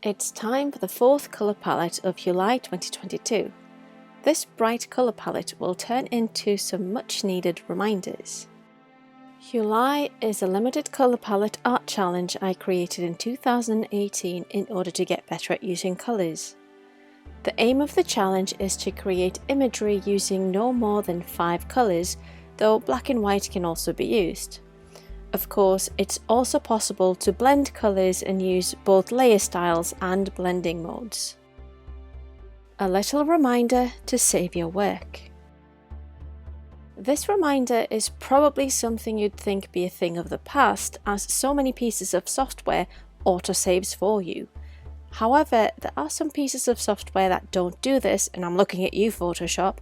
It's time for the fourth colour palette of July 2022. This bright colour palette will turn into some much needed reminders. July is a limited colour palette art challenge I created in 2018 in order to get better at using colours. The aim of the challenge is to create imagery using no more than 5 colours, though black and white can also be used. Of course, it's also possible to blend colours and use both layer styles and blending modes. A little reminder to save your work. This reminder is probably something you'd think be a thing of the past, as so many pieces of software autosaves for you. However, there are some pieces of software that don't do this, and I'm looking at you, Photoshop.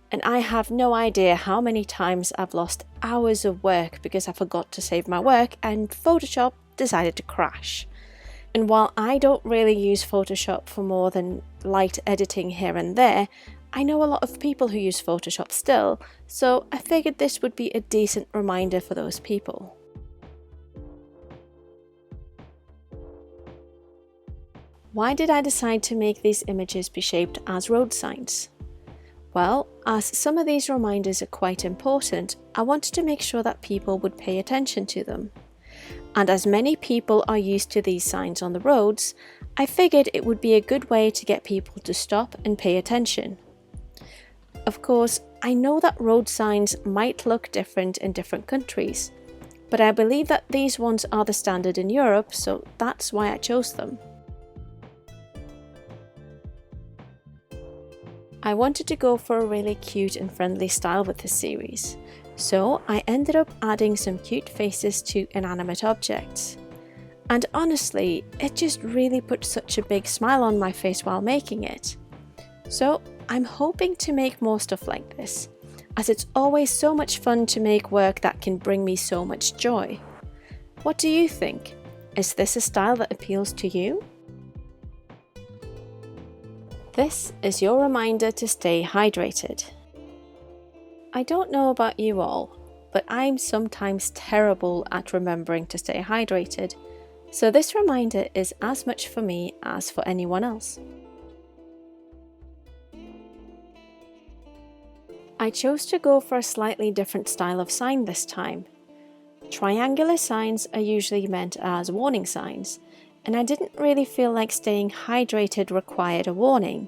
And I have no idea how many times I've lost hours of work because I forgot to save my work and Photoshop decided to crash. And while I don't really use Photoshop for more than light editing here and there, I know a lot of people who use Photoshop still, so I figured this would be a decent reminder for those people. Why did I decide to make these images be shaped as road signs? Well, as some of these reminders are quite important, I wanted to make sure that people would pay attention to them. And as many people are used to these signs on the roads, I figured it would be a good way to get people to stop and pay attention. Of course, I know that road signs might look different in different countries, but I believe that these ones are the standard in Europe, so that's why I chose them. I wanted to go for a really cute and friendly style with this series, so I ended up adding some cute faces to inanimate objects. And honestly, it just really put such a big smile on my face while making it. So I'm hoping to make more stuff like this, as it's always so much fun to make work that can bring me so much joy. What do you think? Is this a style that appeals to you? This is your reminder to stay hydrated. I don't know about you all, but I'm sometimes terrible at remembering to stay hydrated, so this reminder is as much for me as for anyone else. I chose to go for a slightly different style of sign this time. Triangular signs are usually meant as warning signs, and I didn't really feel like staying hydrated required a warning,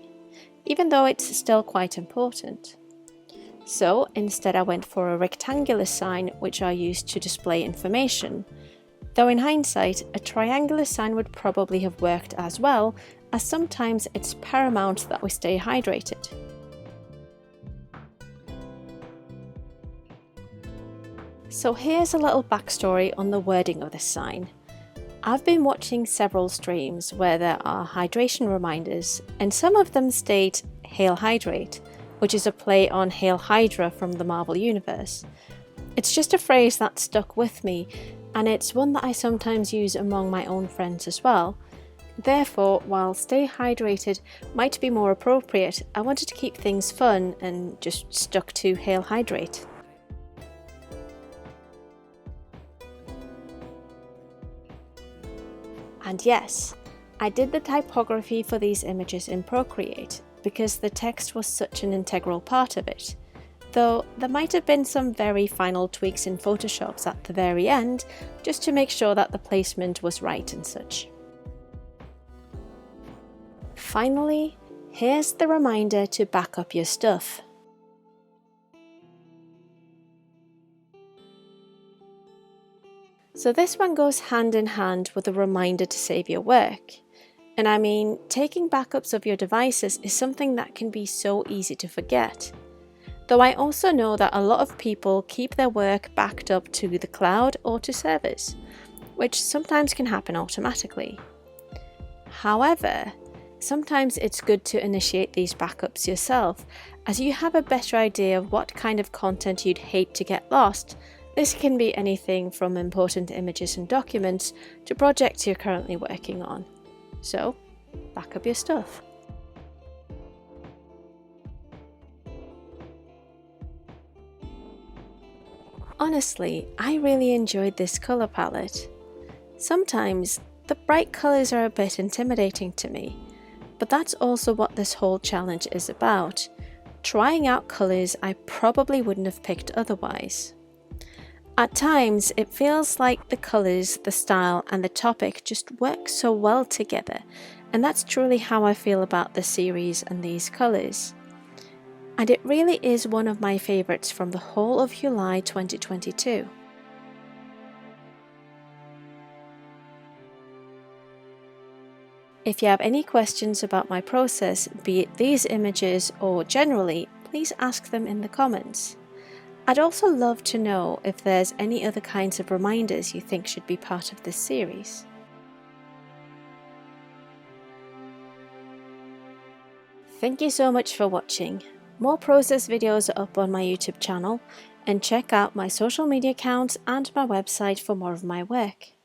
even though it's still quite important. So instead I went for a rectangular sign which are used to display information, though in hindsight a triangular sign would probably have worked as well, as sometimes it's paramount that we stay hydrated. So here's a little backstory on the wording of this sign. I've been watching several streams where there are hydration reminders, and some of them state Hail Hydrate, which is a play on Hail Hydra from the Marvel Universe. It's just a phrase that stuck with me, and it's one that I sometimes use among my own friends as well. Therefore, while Stay Hydrated might be more appropriate, I wanted to keep things fun and just stuck to Hail Hydrate. And yes, I did the typography for these images in Procreate because the text was such an integral part of it, though there might have been some very final tweaks in Photoshop at the very end just to make sure that the placement was right and such. Finally, here's the reminder to back up your stuff. So this one goes hand in hand with a reminder to save your work. And I mean, taking backups of your devices is something that can be so easy to forget. Though I also know that a lot of people keep their work backed up to the cloud or to servers, which sometimes can happen automatically. However, sometimes it's good to initiate these backups yourself, as you have a better idea of what kind of content you'd hate to get lost. This can be anything from important images and documents to projects you're currently working on. So, back up your stuff. Honestly, I really enjoyed this colour palette. Sometimes The bright colours are a bit intimidating to me, but that's also what this whole challenge is about, trying out colours I probably wouldn't have picked otherwise. At times, it feels like the colours, the style and the topic just work so well together, and that's truly how I feel about the series and these colours. And it really is one of my favourites from the whole of July 2022. If you have any questions about my process, be it these images or generally, please ask them in the comments. I'd also love to know if there's any other kinds of reminders you think should be part of this series. Thank you so much for watching. More process videos are up on my YouTube channel, and check out my social media accounts and my website for more of my work.